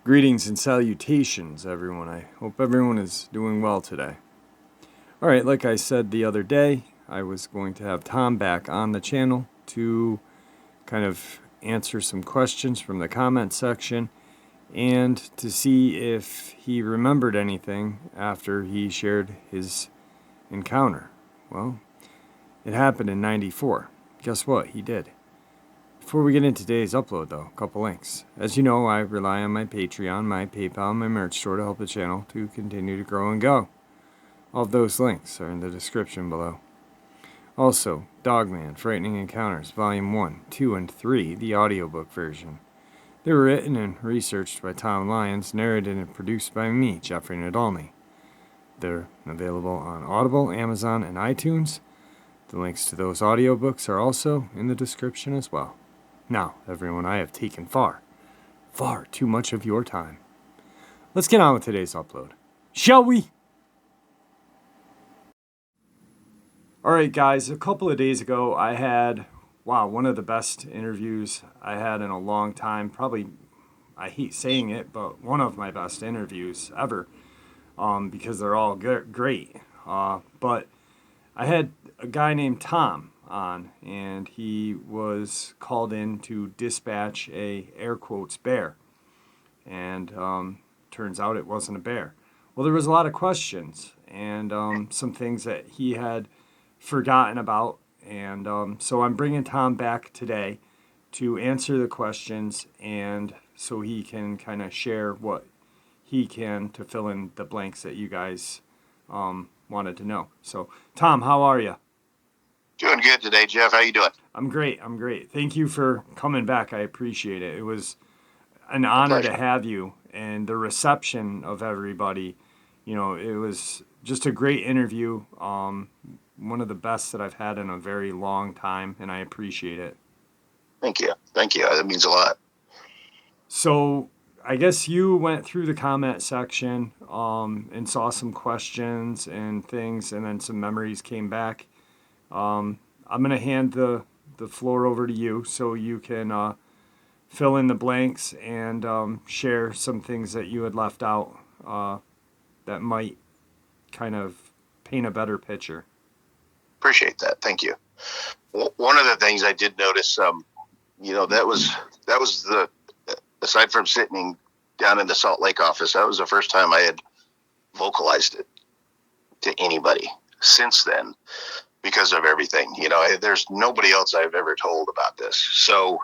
Greetings and salutations, everyone. I hope everyone is doing well today. All right, like I said the other day, I was going to have Tom back on the channel to kind of answer some questions from the comment section and to see if he remembered anything after he shared his encounter. Well, it happened in '94. Guess what? He did. Before we get into today's upload, though, a couple links. As you know, I rely on my Patreon, my PayPal, and my merch store to help the channel to continue to grow and go. All of those links are in the description below. Also, Dogman, Frightening Encounters, Volume 1, 2, and 3, the audiobook version. They were written and researched by Tom Lyons, narrated and produced by me, Jeffrey Nadolny. They're available on Audible, Amazon, and iTunes. The links to those audiobooks are also in the description as well. Now, everyone, I have taken far too much of your time. Let's get on with today's upload, shall we? Alright guys, a couple of days ago I had, one of the best interviews I had in a long time. Probably, I hate saying it, but one of my best interviews ever, because they're all great. But I had a guy named Tom on, and he was called in to dispatch a air quotes bear, and turns out it wasn't a bear. Well, there was a lot of questions and some things that he had forgotten about, and so I'm bringing Tom back today to answer the questions, and so he can kind of share what he can to fill in the blanks that you guys wanted to know. So Tom, how are you? Doing good today, Jeff. How you doing? I'm great. Thank you for coming back. I appreciate it. It was an honor to have you, and the reception of everybody. You know, it was just a great interview. One of the best that I've had in a very long time, and I appreciate it. Thank you. That means a lot. So I guess you went through the comment section and saw some questions and things, and then some memories came back. I'm going to hand the floor over to you so you can fill in the blanks and share some things that you had left out that might kind of paint a better picture. Appreciate that. Thank you. One of the things I did notice, that was the, aside from sitting down in the Salt Lake office, that was the first time I had vocalized it to anybody since then. Because of everything, there's nobody else I've ever told about this. So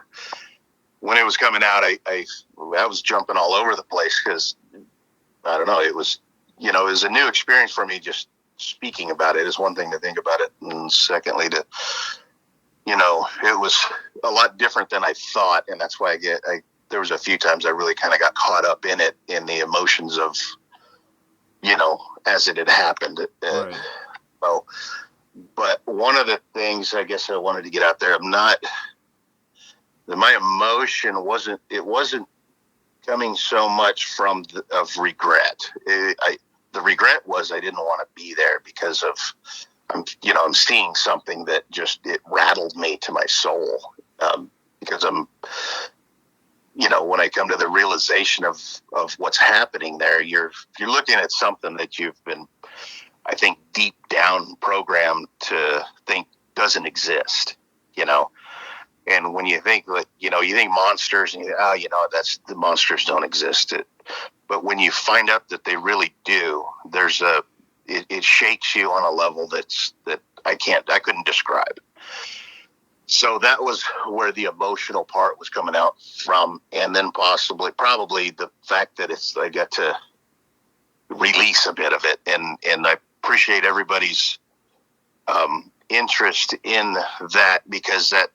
when it was coming out, I was jumping all over the place because I don't know. It was a new experience for me. Just speaking about it is one thing to think about it, and secondly, it was a lot different than I thought, and that's why there was a few times I really kind of got caught up in it, in the emotions of, as it had happened. Right. But one of the things I guess I wanted to get out there, my emotion wasn't coming so much from of regret. The regret was I didn't want to be there because of, I'm seeing something that it rattled me to my soul, because I'm, when I come to the realization of what's happening there, you're looking at something that you've been, I think, deep down programmed to think doesn't exist, and when you think like, you think monsters and you think, that's the monsters don't exist. But when you find out that they really do, it shakes you on a level that I couldn't describe. So that was where the emotional part was coming out from. And then probably the fact that I got to release a bit of it. And I appreciate everybody's interest in that, because that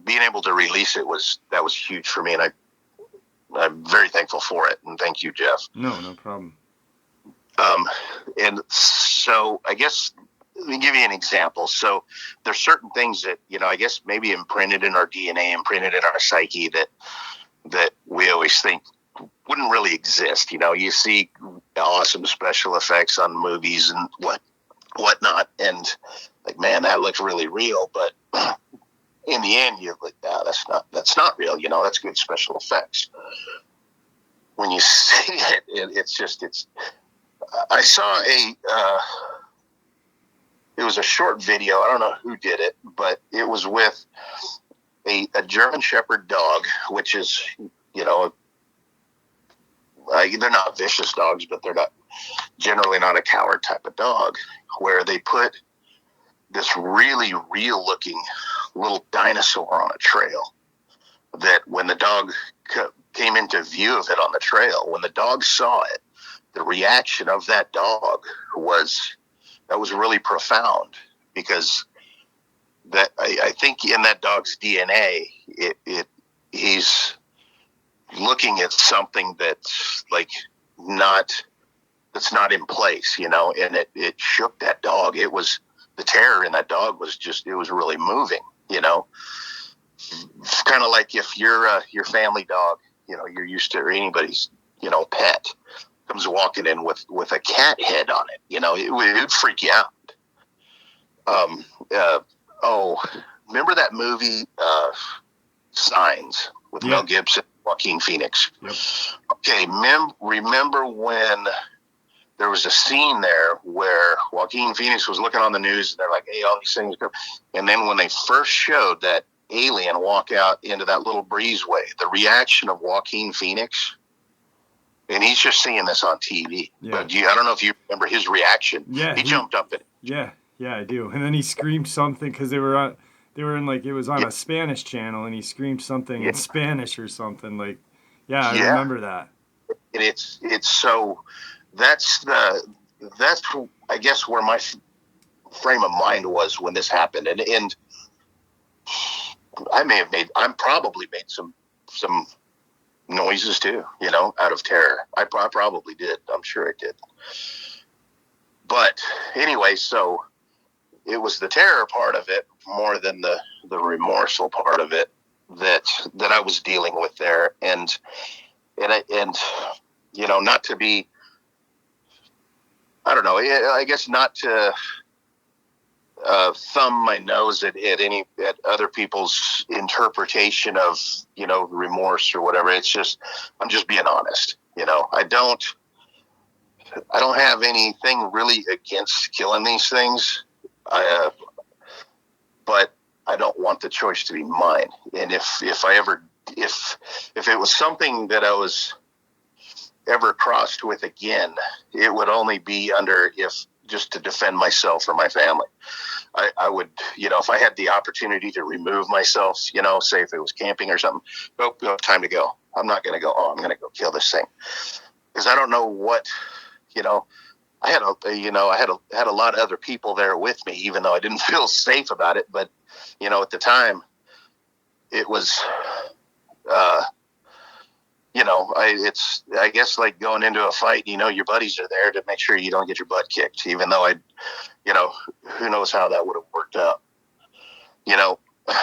being able to release it was huge for me. And I'm very thankful for it. And thank you, Jeff. No problem. And so I guess, let me give you an example. So there's certain things that, I guess maybe imprinted in our DNA, imprinted in our psyche that we always think wouldn't really exist. You see awesome special effects on movies and whatnot. And like, man, that looks really real. But in the end, you're like, no, that's not real. That's good special effects. When you see it, I saw it was a short video. I don't know who did it, but it was with a German Shepherd dog, which is, they're not vicious dogs, but they're not generally not a coward type of dog, where they put this really real looking little dinosaur on a trail that when the dog came into view of it on the trail, when the dog saw it, the reaction of that dog was really profound, because that I think in that dog's DNA, he's looking at something that's like that's not in place, and it shook that dog. It was, the terror in that dog was it was really moving, kind of like if your family dog, you're used to, or anybody's, pet comes walking in with a cat head on it, it would freak you out. Remember that movie, Signs, with Mel Gibson, Joaquin Phoenix? Yep. Okay, remember when there was a scene there where Joaquin Phoenix was looking on the news, and they're like, hey, all these things go. And then when they first showed that alien walk out into that little breezeway, the reaction of Joaquin Phoenix, and he's just seeing this on TV. Yeah. But I don't know if you remember his reaction. Yeah. He jumped up and Yeah, I do. And then he screamed something, because they were in like, it was on a Spanish channel, and he screamed something in Spanish or something. Like, I remember that. And it's so that's I guess where my frame of mind was when this happened, and I'm probably made some noises too, out of terror. I probably did. I'm sure I did. But anyway, so it was the terror part of it more than the remorseful part of it that I was dealing with there, and not to be, I don't know, I guess not to thumb my nose at other people's interpretation of, remorse or whatever. It's just, I'm just being honest. I don't have anything really against killing these things. But I don't want the choice to be mine. And if it was something that I was ever crossed with again, it would only be just to defend myself or my family. I would, if I had the opportunity to remove myself, say if it was camping or something, time to go. I'm not going to go, I'm going to go kill this thing. Because I don't know what, I had a lot of other people there with me, even though I didn't feel safe about it. But, at the time, it was, I guess like going into a fight, your buddies are there to make sure you don't get your butt kicked, even though who knows how that would have worked out,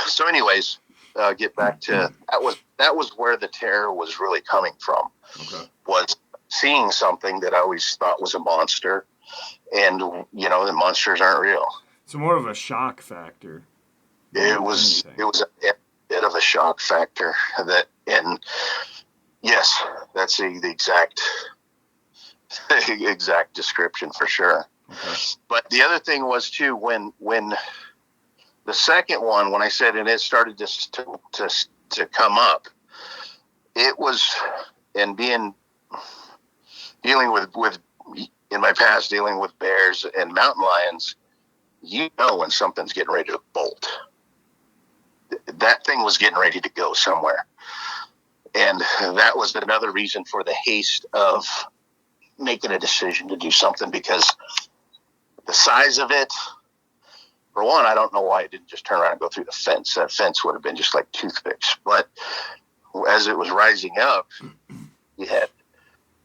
So anyways, get back to, that was where the terror was really coming from. Okay. Was seeing something that I always thought was a monster, and the monsters aren't real. So more of a shock factor. It was a bit of a shock factor, and yes, that's the exact description for sure. Okay. But the other thing was too, when the second one, when I said, and it started to come up, it was, and dealing with in my past, dealing with bears and mountain lions, when something's getting ready to bolt. That thing was getting ready to go somewhere. And that was another reason for the haste of making a decision to do something, because the size of it, for one, I don't know why it didn't just turn around and go through the fence. That fence would have been just like toothpicks. But as it was rising up, you had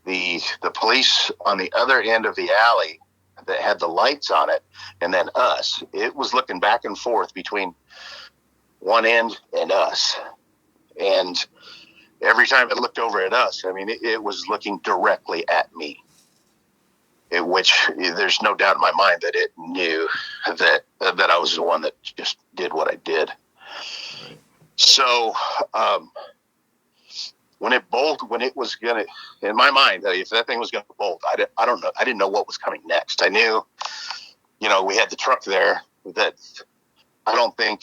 the police on the other end of the alley that had the lights on it, and then us. It was looking back and forth between one end and us. And every time it looked over at us, it was looking directly at me. which there's no doubt in my mind that it knew that I was the one that just did what I did. Right. So when it was gonna, in my mind, if that thing was gonna bolt, I don't know. I didn't know what was coming next. I knew, we had the truck there that I don't think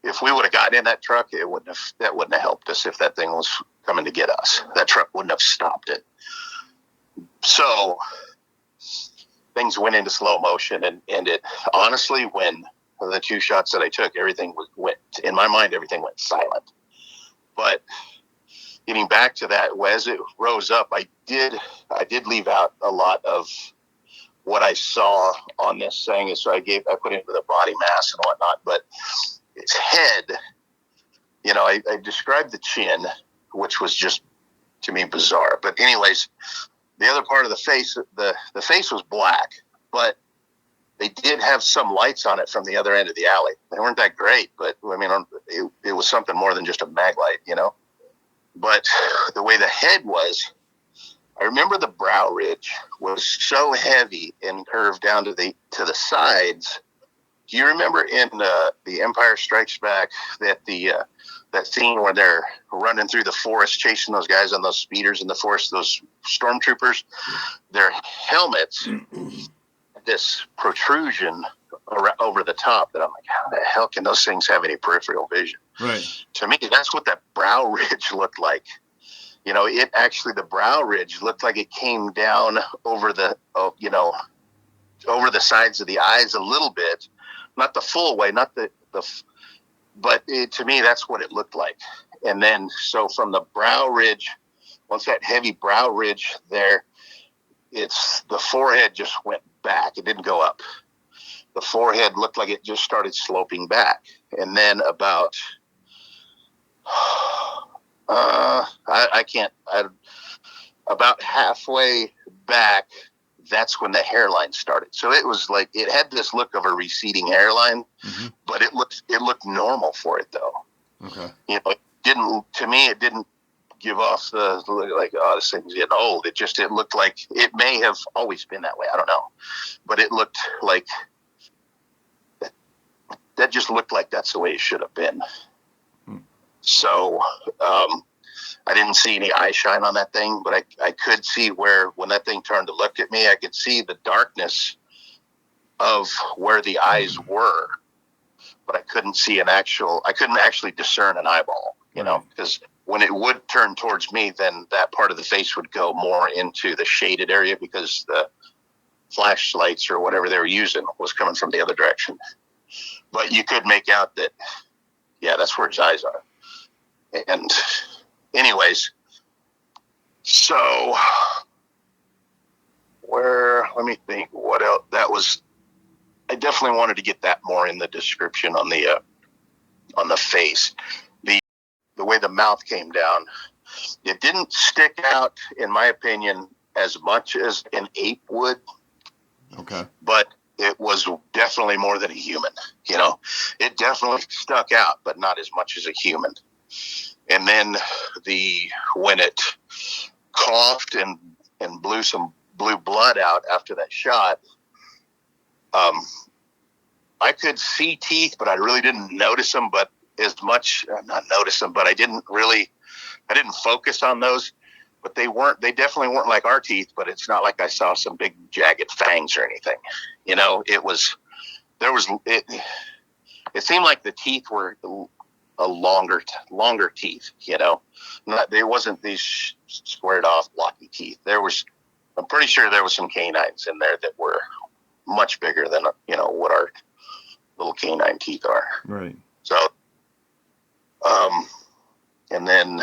if we would have gotten in that truck, that wouldn't have helped us. If that thing was coming to get us, that truck wouldn't have stopped it. So things went into slow motion, and it honestly, when the 2 shots that I took, everything went in my mind, everything went silent. But getting back to that, as it rose up, I did leave out a lot of what I saw on this thing. So I put it with a body mass and whatnot, but its head, I described the chin, which was just, to me, bizarre. But anyways, the other part of the face, the face was black, but they did have some lights on it from the other end of the alley. They weren't that great, but I mean, it was something more than just a mag light, But the way the head was, I remember the brow ridge was so heavy and curved down to the sides. Do you remember in The Empire Strikes Back that that scene where they're running through the forest, chasing those guys on those speeders in the forest, those stormtroopers, their helmets, this protrusion over the top that I'm like, how the hell can those things have any peripheral vision? Right. To me, that's what that brow ridge looked like. The brow ridge looked like it came down over the, over the sides of the eyes a little bit, not the full way, not but to me, that's what it looked like. And then, so from the brow ridge, once that heavy brow ridge there, the forehead just went back. It didn't go up. The forehead looked like it just started sloping back. And then about, about halfway back, that's when the hairline started. So it was like, it had this look of a receding hairline, but it looked normal for it though. Okay. It didn't give off the, like, oh, this thing's getting old. It looked like it may have always been that way. I don't know, but it looked like that just looked like that's the way it should have been. So, I didn't see any eye shine on that thing, but I could see when that thing turned to look at me, I could see the darkness of where the eyes were, but I couldn't actually discern an eyeball, because when it would turn towards me, then that part of the face would go more into the shaded area because the flashlights or whatever they were using was coming from the other direction. But you could make out that, yeah, that's where his eyes are. And anyways, so let me think what else I definitely wanted to get that more in the description on the face. The way the mouth came down, it didn't stick out, in my opinion, as much as an ape would. Okay. But it was definitely more than a human. It definitely stuck out, but not as much as a human. And then when it coughed and blew blood out after that shot, I could see teeth, but I really didn't notice them. But not notice them, but I didn't focus on those. But they definitely weren't like our teeth. But it's not like I saw some big jagged fangs or anything. It seemed like the teeth were a longer teeth, They wasn't these squared off blocky teeth. I'm pretty sure there was some canines in there that were much bigger than, what our little canine teeth are. Right. So, and then,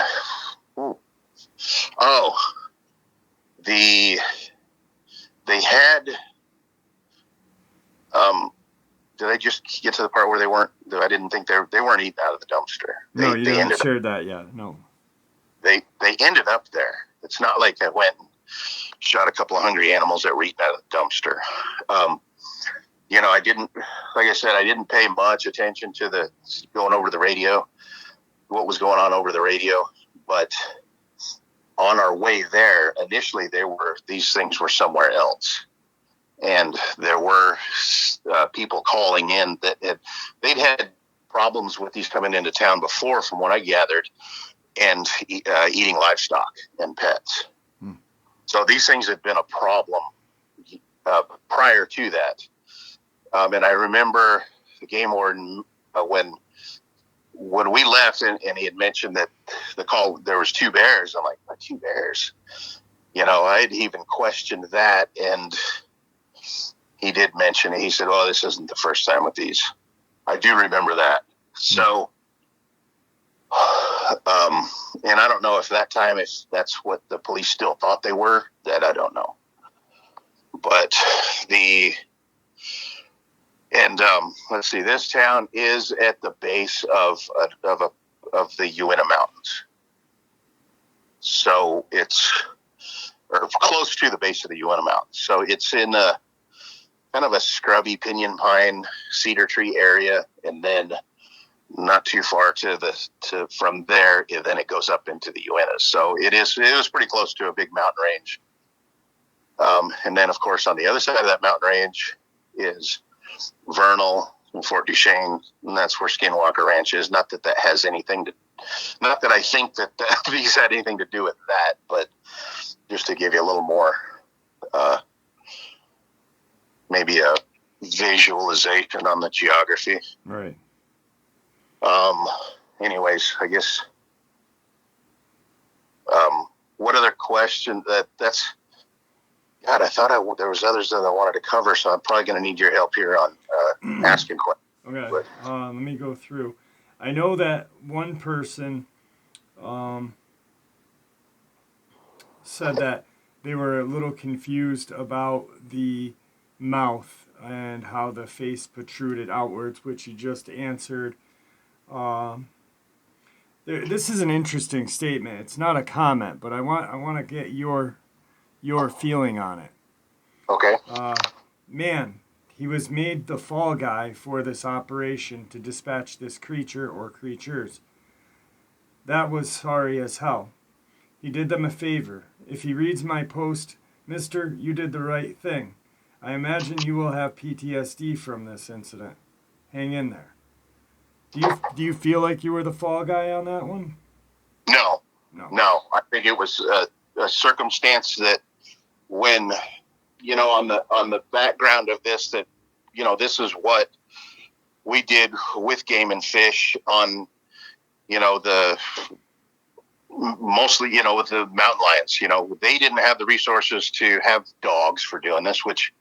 they had, did I just get to the part where I didn't think they weren't eating out of the dumpster. No, you haven't shared that yet. No. They ended up there. It's not like I went and shot a couple of hungry animals that were eating out of the dumpster. I didn't, like I said, I didn't pay much attention to what was going on over the radio. But on our way there, initially these things were somewhere else. And there were people calling in that they'd had problems with these coming into town before, from what I gathered, and eating livestock and pets. So these things had been a problem prior to that. And I remember the game warden, when we left, and he had mentioned that there was 2 bears. I'm like, 2 bears? I had even questioned that, and he did mention it. He said, "Oh, this isn't the first time with these." I do remember that. So, and I don't know if that time, if that's what the police still thought they were. That I don't know. But let's see. This town is at the base of the Uinta Mountains, so it's close to the base of the Uinta Mountains. So it's in a kind of a scrubby pinyon pine cedar tree area, and then not too far from there, and then it goes up into the Uintas. So it was pretty close to a big mountain range. And then, of course, on the other side of that mountain range is Vernal and Fort Duchesne, and that's where Skinwalker Ranch is. Not that has anything not that I think that these had anything to do with that, but just to give you a little more, maybe a visualization on the geography. Right. Anyways, I guess, what other question that's, God, I thought there was others that I wanted to cover, so I'm probably going to need your help here on, asking questions. Okay. Let me go through. I know that one person, said that they were a little confused about the mouth and how the face protruded outwards, which you just answered. This is an interesting statement. It's not a comment, but I want to get your feeling on it. Okay. Man, he was made the fall guy for this operation to dispatch this creature or creatures. That was sorry as hell. He did them a favor. If he reads my post, "Mister, you did the right thing. I imagine you will have PTSD from this incident. Hang in there." Do you feel like you were the fall guy on that one? No. I think it was a circumstance that, when, on the background of this, that, this is what we did with Game and Fish on, mostly, with the mountain lions. They didn't have the resources to have dogs for doing this, which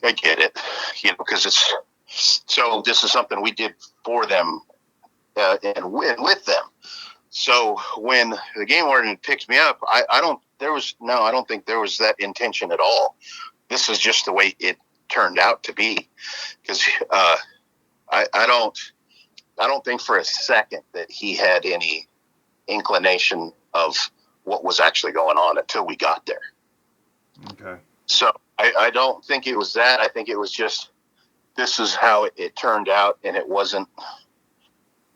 I get it, because so this is something we did for them, and with them. So when the game warden picked me up, I don't think there was that intention at all. This is just the way it turned out to be, because I don't think for a second that he had any inclination of what was actually going on until we got there. Okay. So I don't think it was that. I think it was just, this is how it turned out, and it wasn't,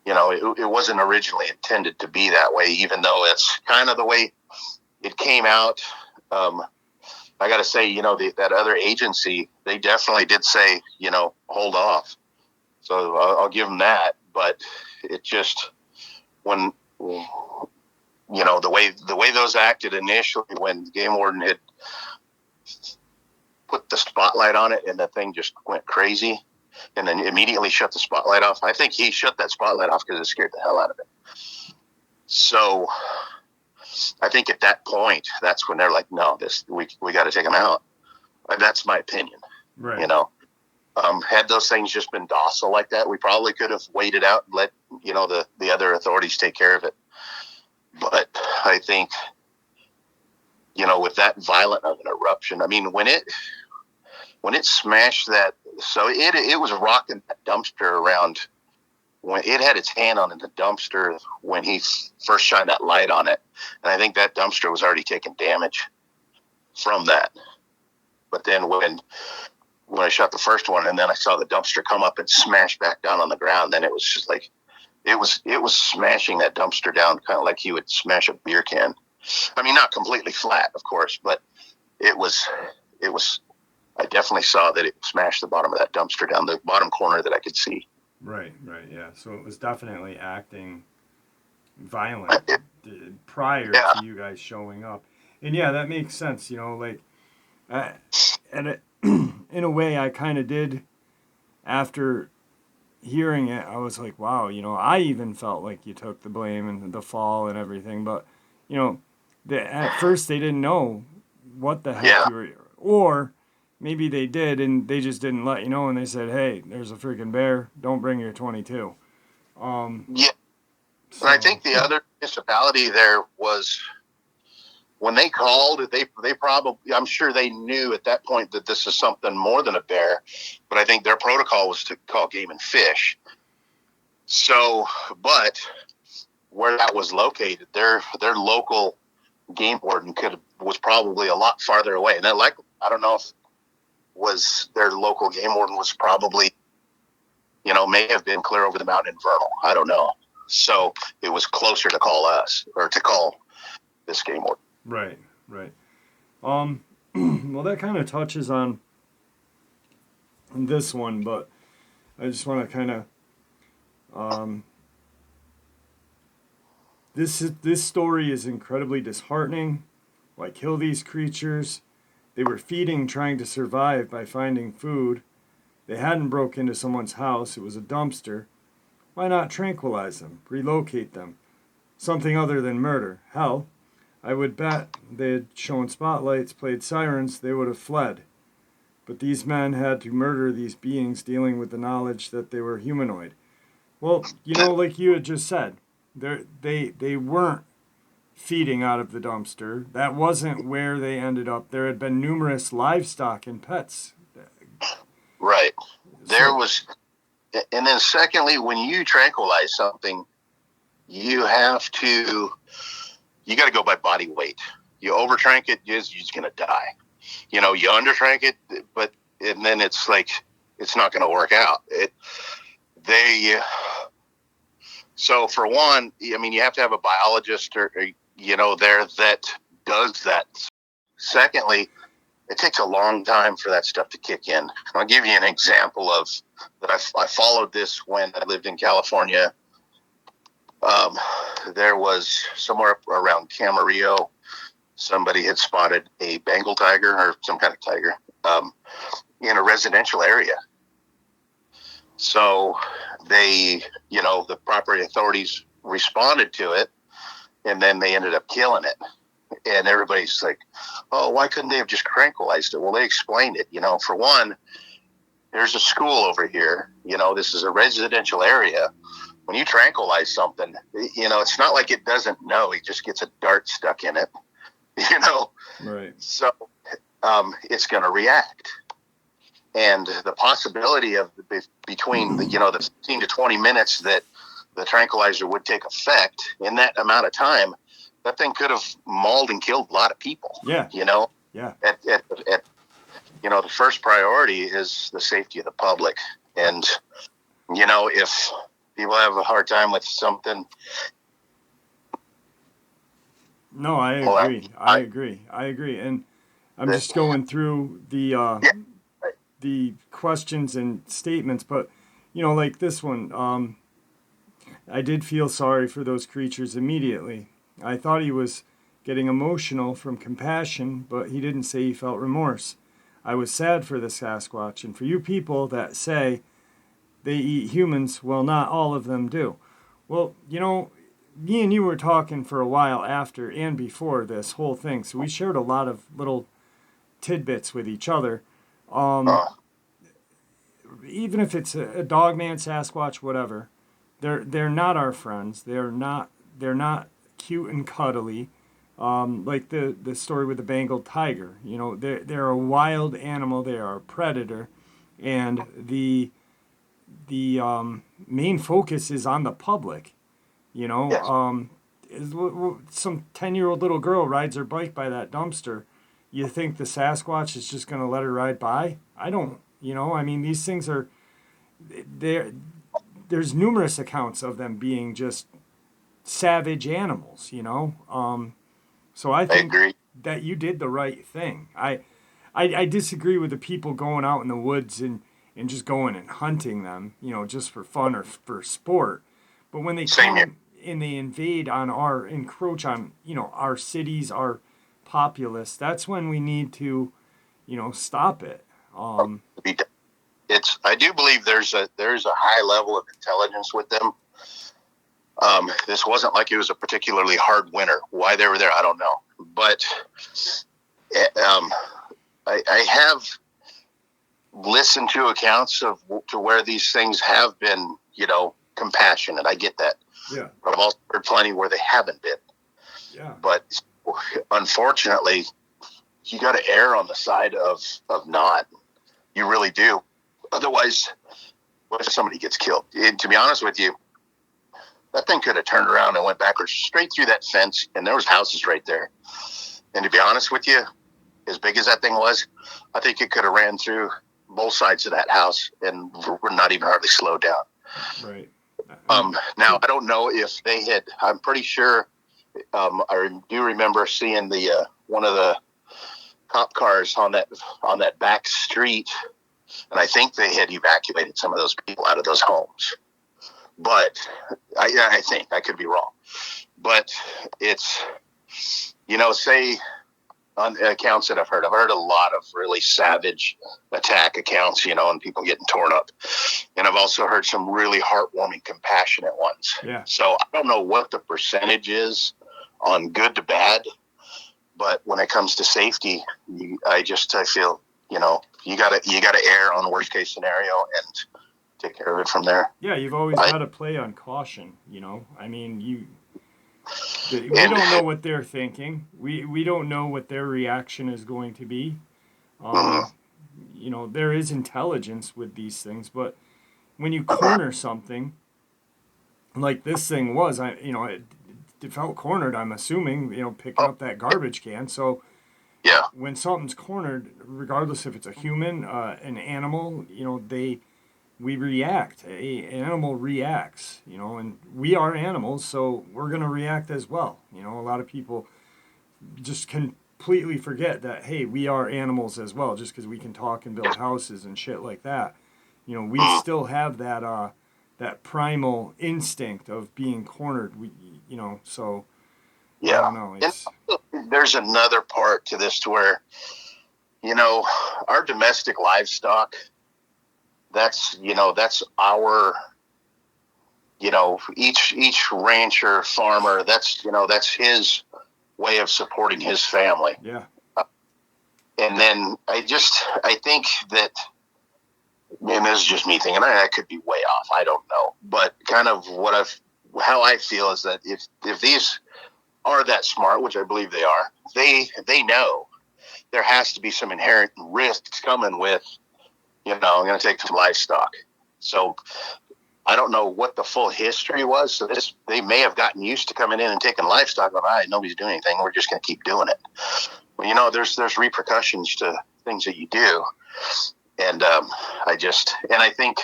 it wasn't originally intended to be that way, even though it's kind of the way it came out. I got to say, that other agency, they definitely did say, hold off. So I'll give them that. But it just, when, the way those acted initially, when the game warden had put the spotlight on it and the thing just went crazy, and then immediately shut the spotlight off. I think he shut that spotlight off because it scared the hell out of him. So I think at that point, that's when they're like, no, we got to take him out. That's my opinion. Right. Had those things just been docile like that, we probably could have waited out and let, the other authorities take care of it. But I think, with that violent of an eruption, I mean, when it smashed that, so it was rocking that dumpster around, when it had its hand on the dumpster when he first shined that light on it. And I think that dumpster was already taking damage from that. But then when I shot the first one, and then I saw the dumpster come up and smash back down on the ground, then it was just like, it was smashing that dumpster down kind of like he would smash a beer can. I mean, not completely flat, of course, but it was. I definitely saw that it smashed the bottom of that dumpster down the bottom corner that I could see. Right, yeah. So it was definitely acting violent prior Yeah, to you guys showing up. And yeah, that makes sense, like, uh, and it, in a way, I kind of did after hearing it. I was like, wow, I even felt like you took the blame and the fall and everything. But, you know, at first they didn't know what the heck yeah, you were, or maybe they did and they just didn't let you know. And they said, hey, there's a freaking bear. Don't bring your 22. yeah. And I So, think the other municipality there was when they called. They probably, I'm sure they knew at that point that this is something more than a bear. But I think their protocol was to call Game and Fish. So, but where that was located, their local game warden was probably a lot farther away. And I don't know if was their local game warden was probably, may have been clear over the mountain in Vernal. I don't know. So it was closer to call us or to call this game warden. right. Well, that kind of touches on this one, but I just want to kind of this story is incredibly disheartening. Why kill these creatures? They were feeding, trying to survive by finding food. They hadn't broke into someone's house. It was a dumpster. Why not tranquilize them, relocate them? Something other than murder. Hell, I would bet they had shown spotlights, played sirens, they would have fled. But these men had to murder these beings dealing with the knowledge that they were humanoid. Well, like you had just said, they weren't feeding out of the dumpster. That wasn't where they ended up. There had been numerous livestock and pets. Right. There So, was, and then secondly, when you tranquilize something, you got to go by body weight. You overtrank it, you're just going to die. You undertrank it, and then it's like, it's not going to work out. So for one, I mean, you have to have a biologist or there that does that. Secondly, it takes a long time for that stuff to kick in. I'll give you an example of that. I followed this when I lived in California. There was somewhere around Camarillo, somebody had spotted a Bengal tiger or some kind of tiger in a residential area. So they, the property authorities responded to it, and then they ended up killing it. And everybody's like, oh, why couldn't they have just tranquilized it? Well, they explained it. For one, there's a school over here. This is a residential area. When you tranquilize something, it's not like it doesn't know. It just gets a dart stuck in it, right. So it's going to react. And the possibility of between the 15 to 20 minutes that the tranquilizer would take effect in that amount of time, that thing could have mauled and killed a lot of people. Yeah. Yeah. The first priority is the safety of the public. And, if people have a hard time with something. No, I agree. I agree. And I'm just going through the questions and statements, but like this one, I did feel sorry for those creatures immediately. I thought he was getting emotional from compassion, but he didn't say he felt remorse. I was sad for the Sasquatch, and for you people that say they eat humans, well, not all of them do. Well, me and you were talking for a while after and before this whole thing, so we shared a lot of little tidbits with each other. Even if it's a Dogman, Sasquatch, whatever, they're not our friends. They're not cute and cuddly. Like the story with the Bengal tiger. They're a wild animal. They are a predator, and the main focus is on the public. Yes. Some 10-year-old little girl rides her bike by that dumpster. You think the Sasquatch is just going to let her ride by? I don't. I mean, these things are there. There's numerous accounts of them being just savage animals. So I I think agree. that you did the right thing. I disagree with the people going out in the woods and just going and hunting them, just for fun or for sport. But when they Same here. come and they invade on encroach on, our cities, our populace, that's when we need to, stop it. I do believe there's a high level of intelligence with them. This wasn't like it was a particularly hard winter. Why they were there, I don't know. But I have listened to accounts to where these things have been, compassionate. I get that. Yeah. But I've also heard plenty where they haven't been. Yeah. But unfortunately, you got to err on the side of not. You really do. Otherwise, what if somebody gets killed? And to be honest with you, that thing could have turned around and went backwards straight through that fence, and there was houses right there. And to be honest with you, as big as that thing was, I think it could have ran through both sides of that house and we're not even hardly slowed down. Right. Now, I don't know if they had, I'm pretty sure, I do remember seeing the one of the cop cars on that back street, and I think they had evacuated some of those people out of those homes. But I think I could be wrong. But it's, say on accounts that I've heard a lot of really savage attack accounts, and people getting torn up. And I've also heard some really heartwarming, compassionate ones. Yeah. So I don't know what the percentage is on good to bad, but when it comes to safety, I feel, you gotta err on the worst case scenario and take care of it from there. Yeah, you've always got to play on caution. I mean, we don't know what they're thinking. We don't know what their reaction is going to be. There is intelligence with these things, but when you corner something like this thing was, it felt cornered. I'm assuming, picking up that garbage can. So yeah, when something's cornered, regardless if it's a human, an animal, we react. An animal reacts, and we are animals, so we're going to react as well. A lot of people just completely forget that, hey, we are animals as well, just because we can talk and build houses and shit like that. We still have that primal instinct of being cornered. So yeah. I don't know. And there's another part to this to where, our domestic livestock, that's our, each rancher, farmer, that's his way of supporting his family. Yeah. And then I think that, and this is just me thinking, I could be way off, I don't know, but kind of how I feel is that if these are that smart, which I believe they are, they know there has to be some inherent risks coming with, I'm going to take some livestock. So I don't know what the full history was. So they may have gotten used to coming in and taking livestock. All right, nobody's doing anything. We're just going to keep doing it. Well, there's repercussions to things that you do. And I think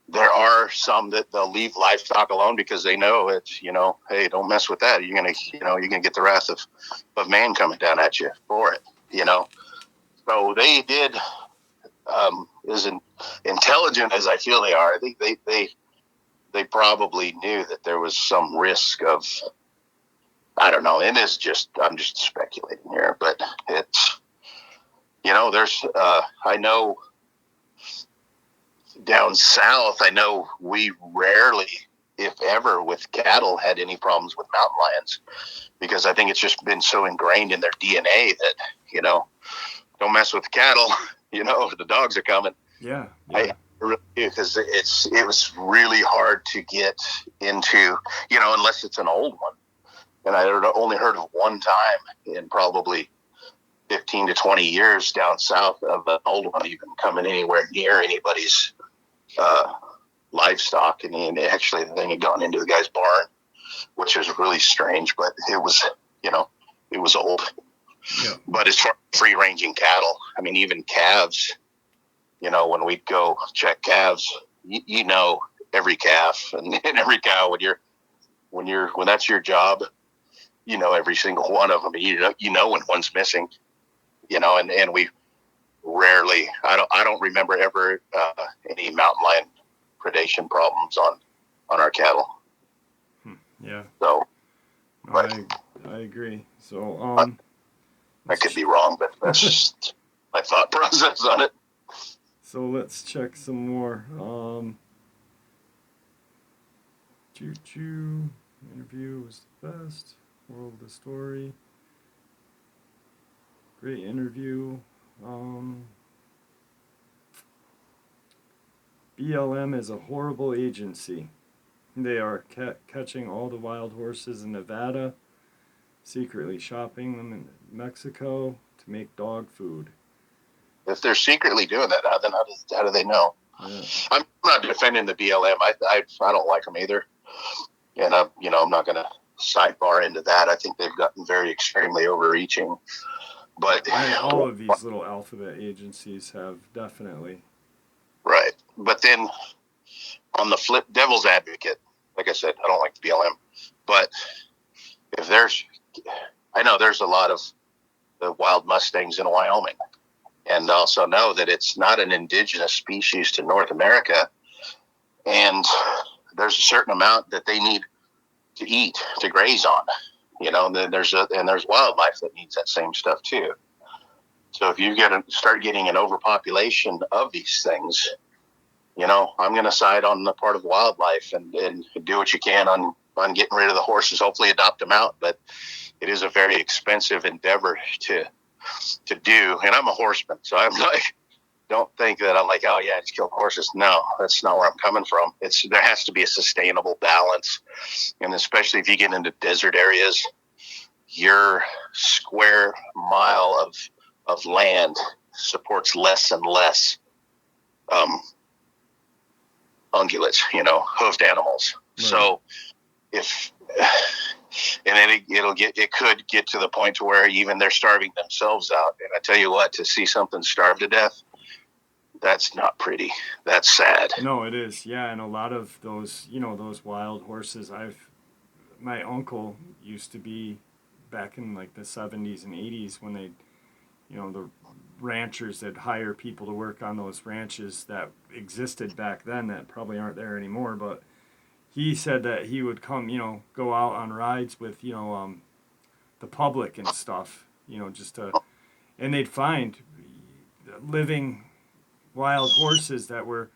there are some that they'll leave livestock alone because they know it's, hey, don't mess with that. You're gonna get the wrath of man coming down at you for it. So they did. As intelligent as I feel they are, I think they probably knew that there was some risk of, I don't know, and I'm just speculating here, but it's, there's, I know down south, I know we rarely, if ever, with cattle had any problems with mountain lions, because I think it's just been so ingrained in their DNA that, don't mess with the cattle. The dogs are coming. Yeah. I really do, because it was really hard to get into, unless it's an old one. And I only heard of one time in probably 15 to 20 years down south of an old one even coming anywhere near anybody's livestock. And actually the thing had gone into the guy's barn, which was really strange, but it was, it was old. Yeah. But as far as free-ranging cattle, I mean, even calves, when we go check calves, every calf and every cow, when that's your job, every single one of them. You know when one's missing, and we rarely, I don't remember ever any mountain lion predation problems on our cattle. Yeah. So, but I agree. So, I could be wrong, but that's just my thought process on it. So let's check some more. Choo-choo. Interview was the best. World of the story. Great interview. BLM is a horrible agency. They are catching all the wild horses in Nevada, secretly shopping them in Mexico to make dog food. If they're secretly doing that, then how do they know? Yeah. I'm not defending the BLM. I don't like them either, and I'm not going to sidebar into that. I think they've gotten very extremely overreaching. But all of these little alphabet agencies have definitely. Right, but then on the flip, devil's advocate, like I said, I don't like the BLM, but if I know there's a lot of the wild Mustangs in Wyoming, and also know that it's not an indigenous species to North America, and there's a certain amount that they need to eat, to graze on, and then there's wildlife that needs that same stuff too. So if you start getting an overpopulation of these things, I'm going to side on the part of wildlife and do what you can on getting rid of the horses. Hopefully adopt them out, but it is a very expensive endeavor to do. And I'm a horseman, so I'm like, don't think that I'm like, oh yeah, just kill horses. No, that's not where I'm coming from. There has to be a sustainable balance, and especially if you get into desert areas, your square mile of land supports less and less ungulates, hoofed animals. Right. So it could get to the point to where even they're starving themselves out. And I tell you what, to see something starve to death, that's not pretty. That's sad. No, it is. Yeah. And a lot of those, those wild horses, my uncle used to be back in like the 70s and 80s when they, the ranchers that hire people to work on those ranches that existed back then that probably aren't there anymore. But he said that he would come, go out on rides with, the public and stuff, and they'd find living wild horses that were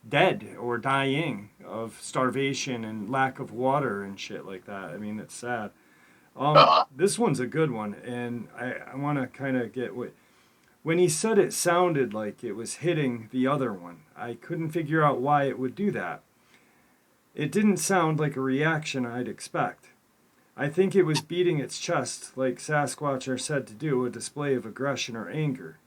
dead or dying of starvation and lack of water and shit like that. I mean, it's sad. This one's a good one, and I want to kind of get when he said it sounded like it was hitting the other one. I couldn't figure out why it would do that. It didn't sound like a reaction I'd expect. I think it was beating its chest like Sasquatch are said to do, a display of aggression or anger.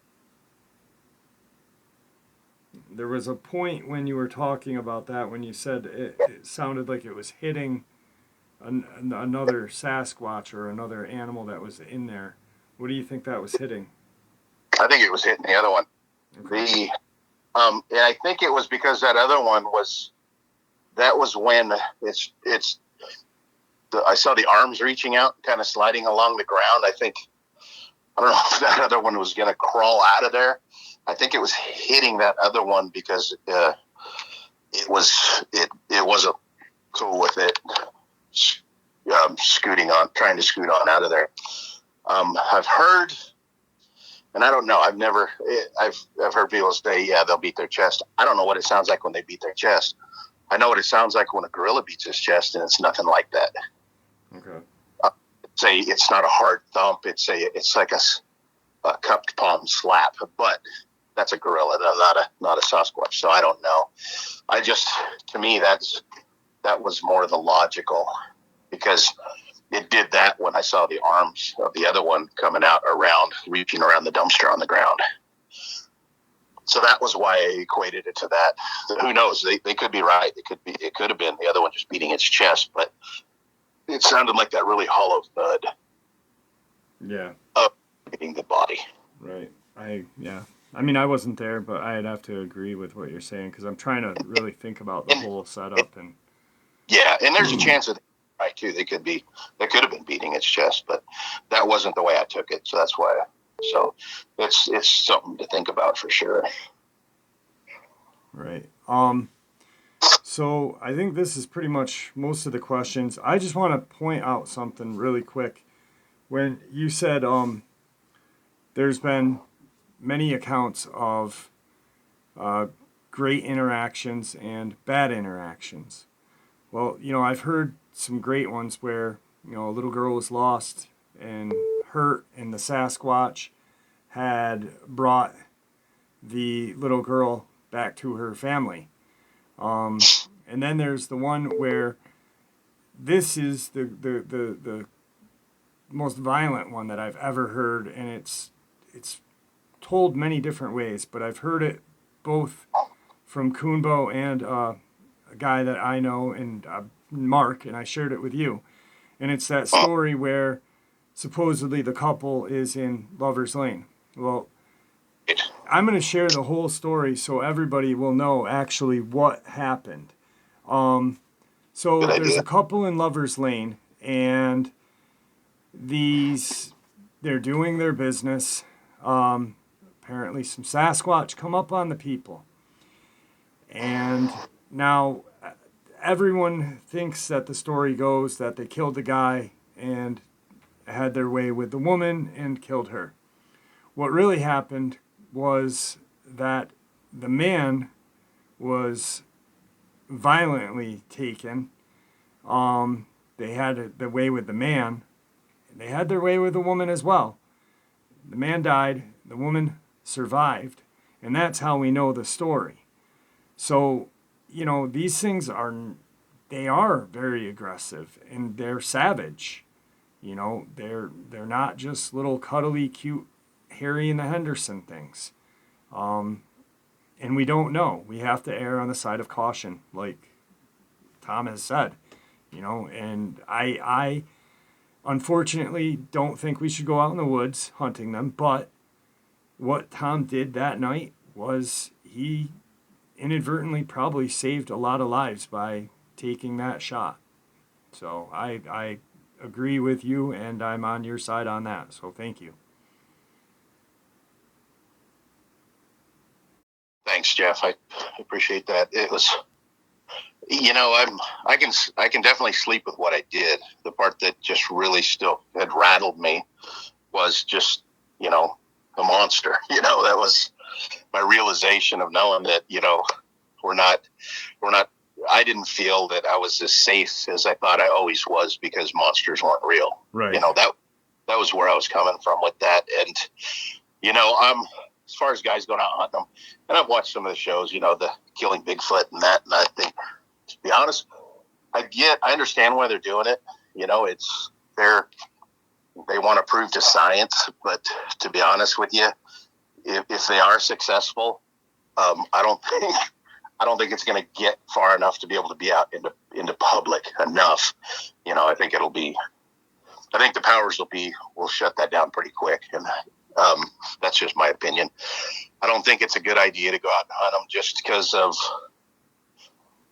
There was a point when you were talking about that when you said it sounded like it was hitting another Sasquatch or another animal that was in there. What do you think that was hitting? I think it was hitting the other one. Okay. And I think it was because that other one was when I saw the arms reaching out, kind of sliding along the ground. I don't know if that other one was going to crawl out of there. I think it was hitting that other one because it wasn't cool with it trying to scoot on out of there. I've heard, and I don't know, I've heard people say, yeah, they'll beat their chest. I don't know what it sounds like when they beat their chest. I know what it sounds like when a gorilla beats his chest, and it's nothing like that. Okay. It's not a hard thump. It's like a cupped palm slap, but that's a gorilla, not a Sasquatch. So I don't know. To me, that was more the logical, because it did that when I saw the arms of the other one coming out reaching around the dumpster on the ground. So that was why I equated it to that. Who knows? They could be right. It could have been the other one just beating its chest, but it sounded like that really hollow thud. Yeah. Of hitting the body. Right. I mean, I wasn't there, but I'd have to agree with what you're saying because I'm trying to really think about the whole setup and. Yeah, and there's a chance that right too. They could have been beating its chest, but that wasn't the way I took it. So that's why. So it's something to think about for sure. Right. So I think this is pretty much most of the questions. I just want to point out something really quick. When you said there's been many accounts of great interactions and bad interactions. Well, I've heard some great ones where, a little girl was lost and hurt, and the Sasquatch had brought the little girl back to her family. And then there's the one where this is the most violent one that I've ever heard, and it's told many different ways, but I've heard it both from Kuhnbo and a guy that I know, and Mark, and I shared it with you. And it's that story where supposedly the couple is in Lover's Lane. Well, I'm going to share the whole story so everybody will know actually what happened. So there's a couple in Lover's Lane, and they're doing their business. Apparently some Sasquatch come up on the people. And now everyone thinks that the story goes that they killed the guy and had their way with the woman and killed her. What really happened was that the man was violently taken. They had their way with the man. They had their way with the woman as well. The man died. The woman survived. And that's how we know the story. So, these things are very aggressive, and they're savage. They're not just little cuddly, cute Harry and the Henderson things. And we don't know. We have to err on the side of caution, like Tom has said. And I unfortunately don't think we should go out in the woods hunting them, but what Tom did that night was he inadvertently probably saved a lot of lives by taking that shot. So I agree with you, and I'm on your side on that. So thank you. Thanks, Jeff. I appreciate that. It was, I can definitely sleep with what I did. The part that just really still had rattled me was just, the monster. That was my realization of knowing that, we're not. I didn't feel that I was as safe as I thought I always was because monsters weren't real. Right. That was where I was coming from with that. And, I'm, as far as guys going out hunting them, and I've watched some of the shows, the killing Bigfoot and that, and I think, to be honest, I understand why they're doing it. They want to prove to science, but to be honest with you, if they are successful, I don't think it's going to get far enough to be able to be out into public enough. I think the powers will shut that down pretty quick. And that's just my opinion. I don't think it's a good idea to go out and hunt them just because of,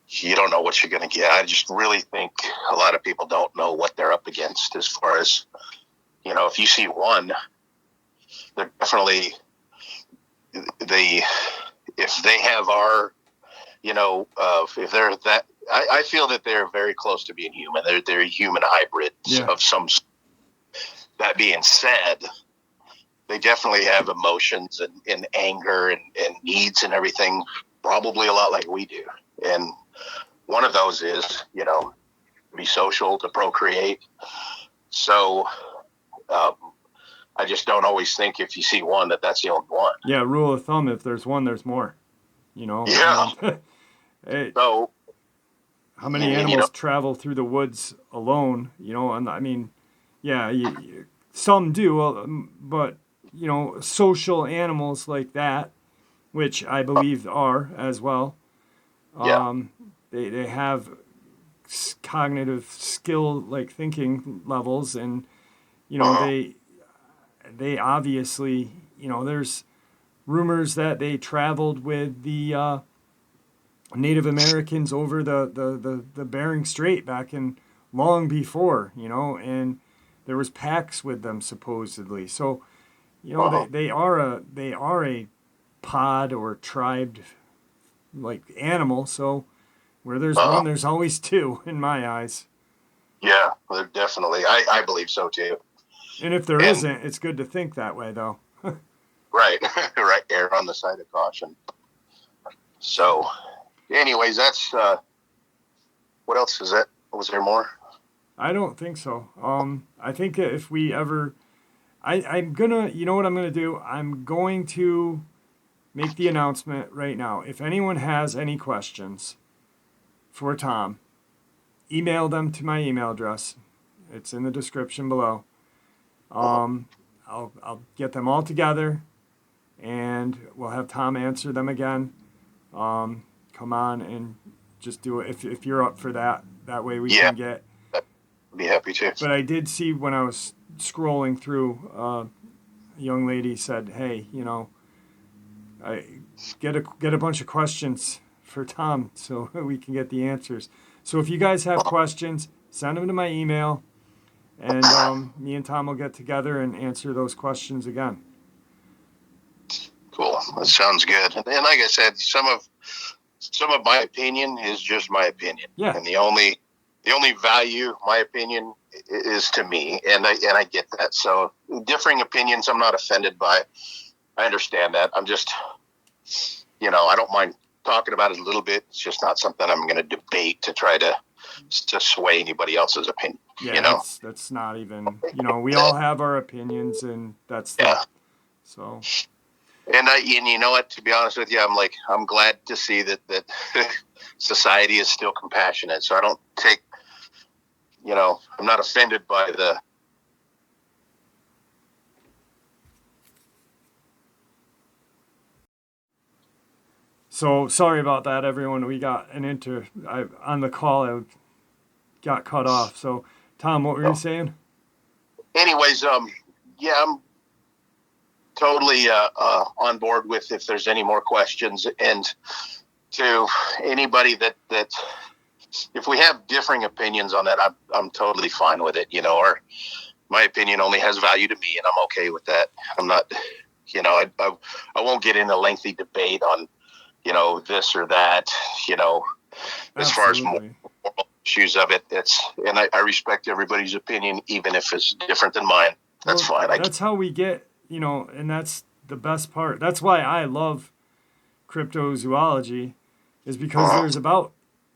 you don't know what you're going to get. I just really think a lot of people don't know what they're up against as far as, if you see one, they're definitely, if they have our, if they're that, I feel that they're very close to being human. They're human hybrids of some. That being said, they definitely have emotions and anger and needs and everything, probably a lot like we do. And one of those is, to be social, to procreate. So I just don't always think if you see one that's the only one. Yeah, rule of thumb, if there's one, there's more. Yeah. So how many animals travel through the woods alone? Some do, but social animals like that, which I believe are as well. They have cognitive skill, like thinking levels, and they obviously, there's rumors that they traveled with the Native Americans over the Bering Strait back in long before, and there was packs with them supposedly. So, Uh-huh. they are a pod or tribe like animal. So where there's Uh-huh. one, there's always two in my eyes. Yeah, they're definitely. I believe so too. And if there And isn't, it's good to think that way, though. right, right, err on the side of caution. So, anyways, that's what else is that? Was there more? I don't think so. I think if we ever, I'm gonna, you know what I'm gonna do? I'm going to make the announcement right now. If anyone has any questions for Tom, email them to my email address. It's in the description below. Uh-huh. Um, I'll get them all together, and we'll have Tom answer them again. Come on and just do it if you're up for that. That way we Yeah, can get. I'd be happy to. But I did see when I was scrolling through, a young lady said, "Hey, I get a bunch of questions for Tom so we can get the answers." So if you guys have questions, send them to my email, and me and Tom will get together and answer those questions again. Cool. That sounds good. And like I said, some of my opinion is just my opinion, Yeah, and the only value my opinion is to me, and I get that. So differing opinions, I'm not offended by. I understand that. I'm just, I don't mind talking about it a little bit. It's just not something I'm going to debate to try to sway anybody else's opinion. yeah, that's not even. We all That, have our opinions, and that's the yeah. so. And you know what? To be honest with you, I'm glad to see that society is still compassionate. So I don't take, I'm not offended by the. So sorry about that, everyone. We got on the call. I got cut off. So Tom, what were you saying? Anyways, yeah, I'm totally on board with if there's any more questions, and to anybody that if we have differing opinions on that, I'm totally fine with it. Or my opinion only has value to me, and I'm okay with that. I'm not, I won't get into lengthy debate on, this or that, you know, as far as moral Absolutely. issues of it. And I respect everybody's opinion, even if it's different than mine. That's Well, fine. that's how we get, and that's the best part. That's why I love cryptozoology, is because uh, there's about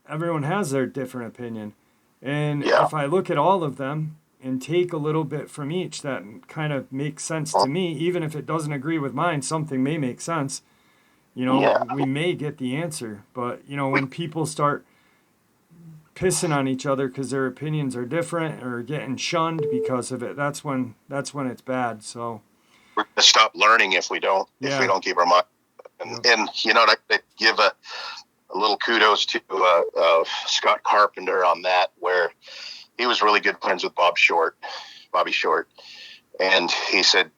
everyone has their different opinion. And yeah, if I look at all of them and take a little bit from each that kind of makes sense uh, to me, even if it doesn't agree with mine, something may make sense. yeah, We may get the answer. But, we, when people start pissing on each other because their opinions are different or getting shunned because of it, that's when it's bad. So, we're going to stop learning if we yeah. don't keep our mind. And, Yep. and I give a little kudos to Scott Carpenter on that, where he was really good friends with Bobby Short, and he said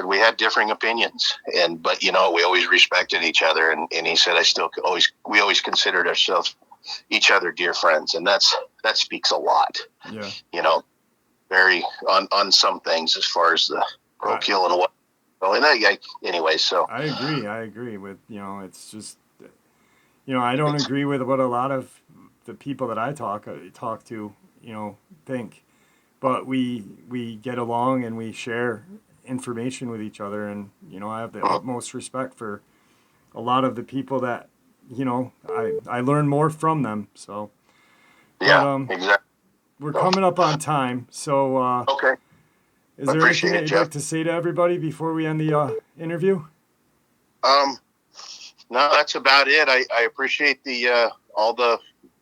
we had differing opinions, but we always respected each other, and he said we always considered ourselves each other dear friends, and that speaks a lot, Yeah. you know, very on some things as far as the I, roadkill and what. Well, and anyway, so I agree. I agree with, it's just, I don't it's agree with what a lot of the people that I talk to, think, but we get along and we share information with each other, and I have the utmost respect for a lot of the people that I learn more from them. So, but yeah, exactly. we're So, coming up on time. So, okay, is I there anything appreciate that it, you'd Jeff. like to say to everybody before we end the interview? Um, no, that's about it. I appreciate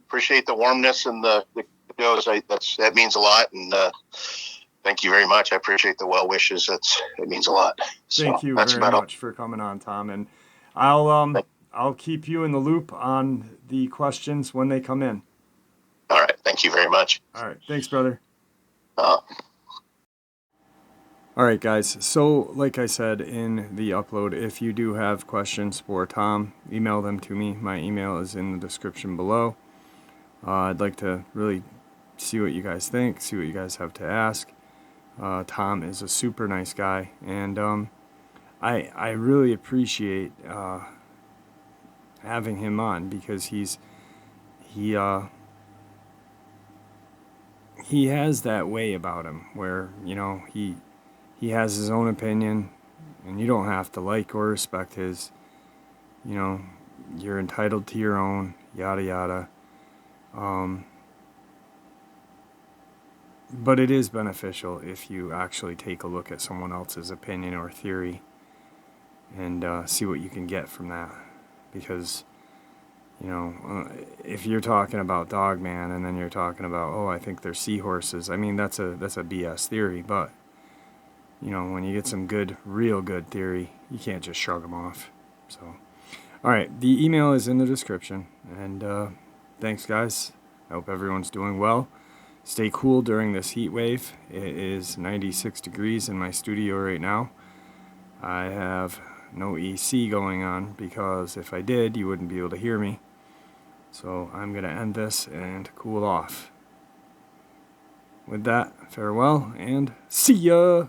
appreciate the warmness and the kudos. That means a lot, and thank you very much. I appreciate the well wishes. It means a lot. Thank So you that's very about all. much for coming on, Tom, and I'll keep you in the loop on the questions when they come in. All right. Thank you very much. All right, thanks, brother. Uh, All right, guys. So, like I said in the upload, if you do have questions for Tom, email them to me. My email is in the description below. I'd like to really see what you guys think, see what you guys have to ask. Tom is a super nice guy, and I really appreciate having him on, because he has that way about him where, you know, he has his own opinion, and you don't have to like or respect his. You know, you're entitled to your own, yada yada. But it is beneficial if you actually take a look at someone else's opinion or theory and see what you can get from that. Because, you know, if you're talking about Dogman and then you're talking about, oh, I think they're seahorses, I mean, that's a BS theory. But, you know, when you get some good, real good theory, you can't just shrug them off. So, all right, the email is in the description. And thanks, guys. I hope everyone's doing well. Stay cool during this heat wave. It is 96 degrees in my studio right now. I have no AC going on, because if I did, you wouldn't be able to hear me. So I'm going to end this and cool off. With that, farewell and see ya!